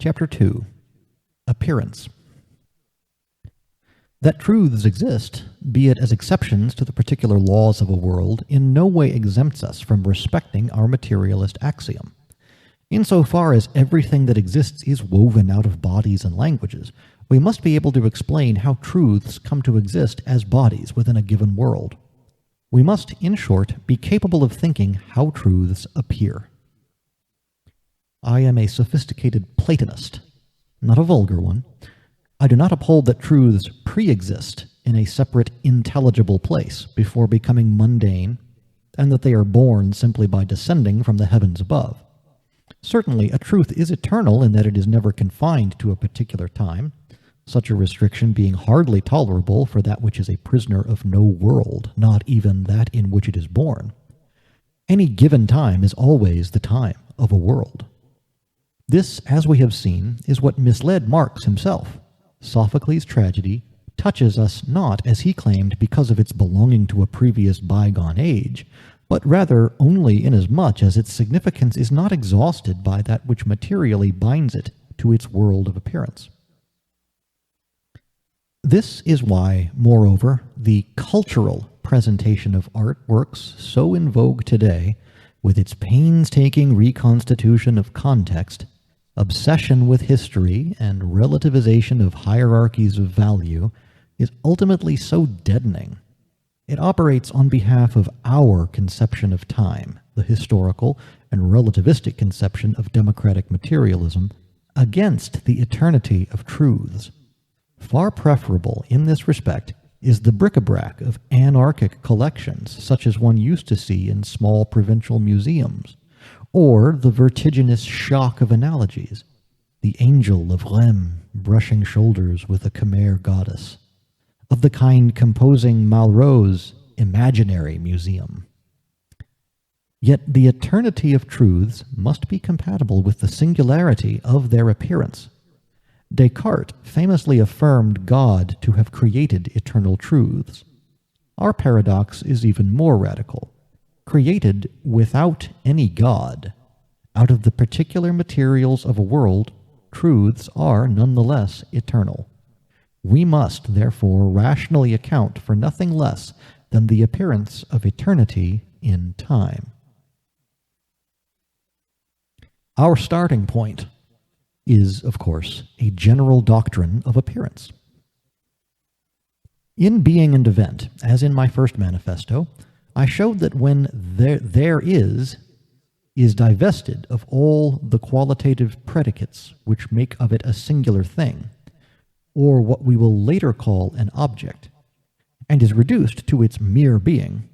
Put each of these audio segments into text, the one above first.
Chapter 2. Appearance. That truths exist, be it as exceptions to the particular laws of a world, in no way exempts us from respecting our materialist axiom. Insofar as everything that exists is woven out of bodies and languages, we must be able to explain how truths come to exist as bodies within a given world. We must, in short, be capable of thinking how truths appear. I am a sophisticated Platonist, not a vulgar one. I do not uphold that truths pre-exist in a separate, intelligible place before becoming mundane, and that they are born simply by descending from the heavens above. Certainly, a truth is eternal in that it is never confined to a particular time, such a restriction being hardly tolerable for that which is a prisoner of no world, not even that in which it is born. Any given time is always the time of a world. This, as we have seen, is what misled Marx himself. Sophocles' tragedy touches us not, as he claimed, because of its belonging to a previous bygone age, but rather only inasmuch as its significance is not exhausted by that which materially binds it to its world of appearance. This is why, moreover, the cultural presentation of artworks so in vogue today, with its painstaking reconstitution of context, obsession with history, and relativization of hierarchies of value, is ultimately so deadening. It operates on behalf of our conception of time, the historical and relativistic conception of democratic materialism, against the eternity of truths. Far preferable in this respect is the bric-a-brac of anarchic collections, such as one used to see in small provincial museums, or the vertiginous shock of analogies, the angel of Rem brushing shoulders with a Khmer goddess, of the kind composing Malraux's imaginary museum. Yet the eternity of truths must be compatible with the singularity of their appearance. Descartes famously affirmed God to have created eternal truths. Our paradox is even more radical. Created without any God, out of the particular materials of a world, truths are nonetheless eternal. We must, therefore, rationally account for nothing less than the appearance of eternity in time. Our starting point is, of course, a general doctrine of appearance. In Being and Event, as in my first manifesto, I showed that when there is divested of all the qualitative predicates which make of it a singular thing, or what we will later call an object, and is reduced to its mere being,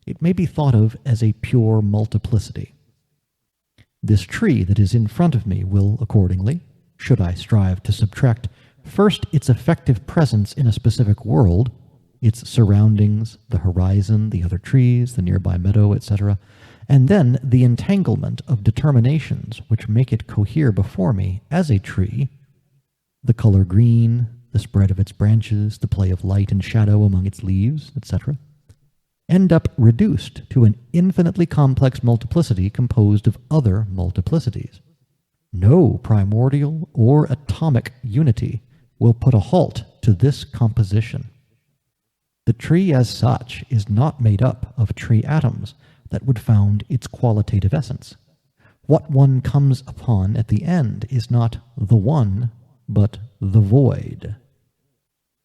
it may be thought of as a pure multiplicity. This tree that is in front of me will, accordingly, should I strive to subtract first its effective presence in a specific world, its surroundings, the horizon, the other trees, the nearby meadow, etc., and then the entanglement of determinations which make it cohere before me as a tree, the color green, the spread of its branches, the play of light and shadow among its leaves, etc., end up reduced to an infinitely complex multiplicity composed of other multiplicities. No primordial or atomic unity will put a halt to this composition. The tree as such is not made up of tree atoms that would found its qualitative essence. What one comes upon at the end is not the one, but the void.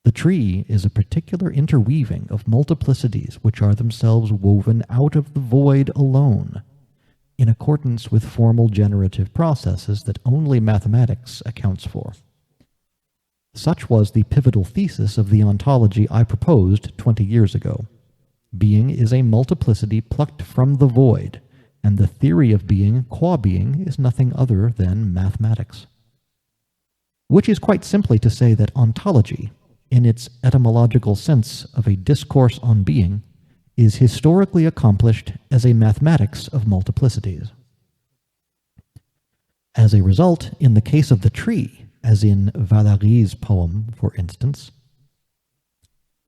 The tree is a particular interweaving of multiplicities which are themselves woven out of the void alone, in accordance with formal generative processes that only mathematics accounts for. Such was the pivotal thesis of the ontology I proposed 20 years ago. Being is a multiplicity plucked from the void, and the theory of being, qua being, is nothing other than mathematics. Which is quite simply to say that ontology, in its etymological sense of a discourse on being, is historically accomplished as a mathematics of multiplicities. As a result, in the case of the tree, as in Valéry's poem, for instance,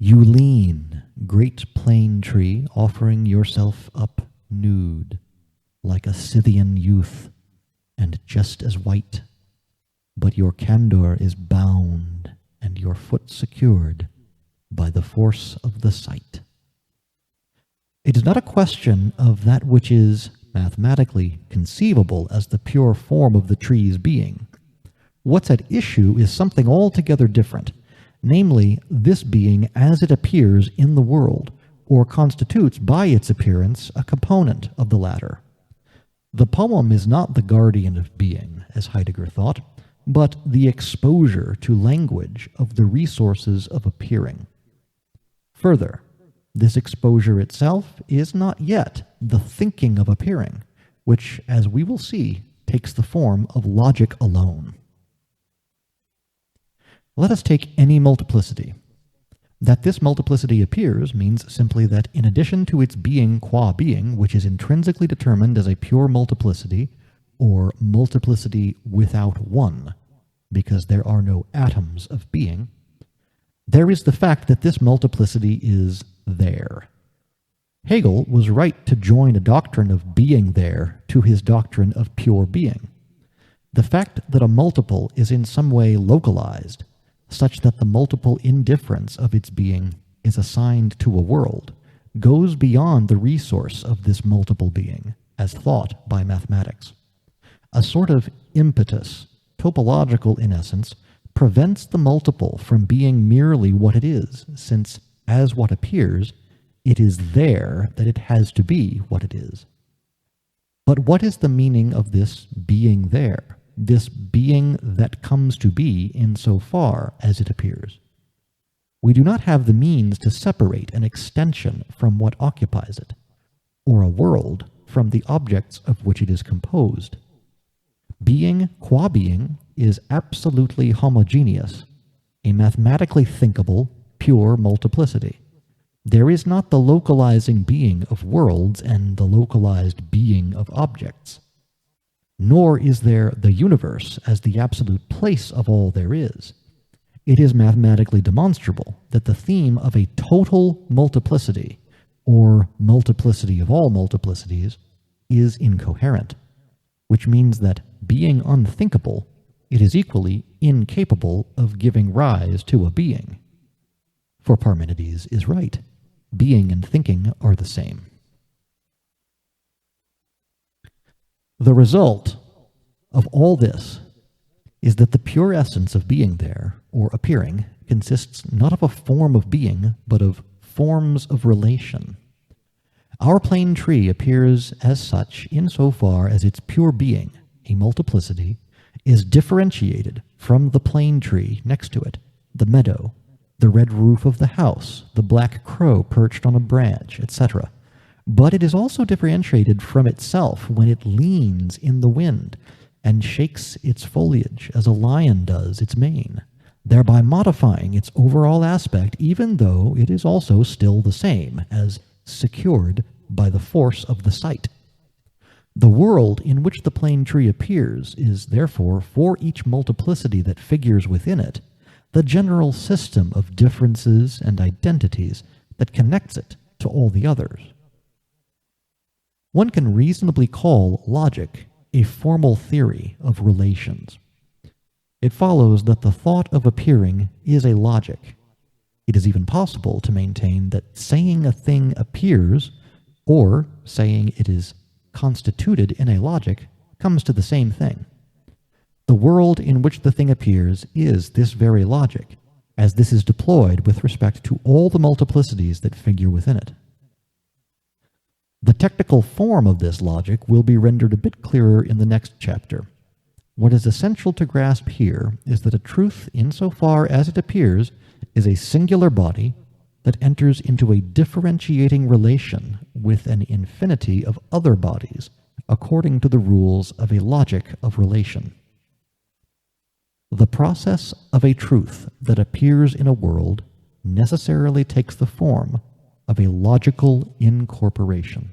you lean, great plane tree, offering yourself up nude, like a Scythian youth, and just as white. but your candor is bound and your foot secured by the force of the sight. It is not a question of that which is mathematically conceivable as the pure form of the tree's being. What's at issue is something altogether different, namely, this being as it appears in the world, or constitutes by its appearance a component of the latter. The poem is not the guardian of being, as Heidegger thought, but the exposure to language of the resources of appearing. Further, this exposure itself is not yet the thinking of appearing, which, as we will see, takes the form of logic alone. Let us take any multiplicity. That this multiplicity appears means simply that in addition to its being qua being, which is intrinsically determined as a pure multiplicity, or multiplicity without one, because there are no atoms of being, there is the fact that this multiplicity is there. Hegel was right to join a doctrine of being there to his doctrine of pure being. The fact that a multiple is in some way localized, such that the multiple indifference of its being is assigned to a world, goes beyond the resource of this multiple being, as thought by mathematics. A sort of impetus, topological in essence, prevents the multiple from being merely what it is, since, as what appears, it is there that it has to be what it is. But what is the meaning of this being there, this being that comes to be insofar as it appears? We do not have the means to separate an extension from what occupies it, or a world from the objects of which it is composed. Being qua being is absolutely homogeneous, a mathematically thinkable, pure multiplicity. There is not the localizing being of worlds and the localized being of objects. Nor is there the universe as the absolute place of all there is. It is mathematically demonstrable that the theme of a total multiplicity, or multiplicity of all multiplicities, is incoherent, which means that, being unthinkable, it is equally incapable of giving rise to a being. For Parmenides is right. Being and thinking are the same. The result of all this is that the pure essence of being there, or appearing, consists not of a form of being, but of forms of relation. Our plane tree appears as such insofar as its pure being, a multiplicity, is differentiated from the plane tree next to it, the meadow, the red roof of the house, the black crow perched on a branch, etc. But it is also differentiated from itself when it leans in the wind and shakes its foliage as a lion does its mane, thereby modifying its overall aspect, even though it is also still the same, as secured by the force of the sight. The world in which the plane tree appears is, therefore, for each multiplicity that figures within it, the general system of differences and identities that connects it to all the others. One can reasonably call logic a formal theory of relations. It follows that the thought of appearing is a logic. It is even possible to maintain that saying a thing appears, or saying it is constituted in a logic, comes to the same thing. The world in which the thing appears is this very logic, as this is deployed with respect to all the multiplicities that figure within it. The technical form of this logic will be rendered a bit clearer in the next chapter. What is essential to grasp here is that a truth, insofar as it appears, is a singular body that enters into a differentiating relation with an infinity of other bodies, according to the rules of a logic of relation. The process of a truth that appears in a world necessarily takes the form of a logical incorporation.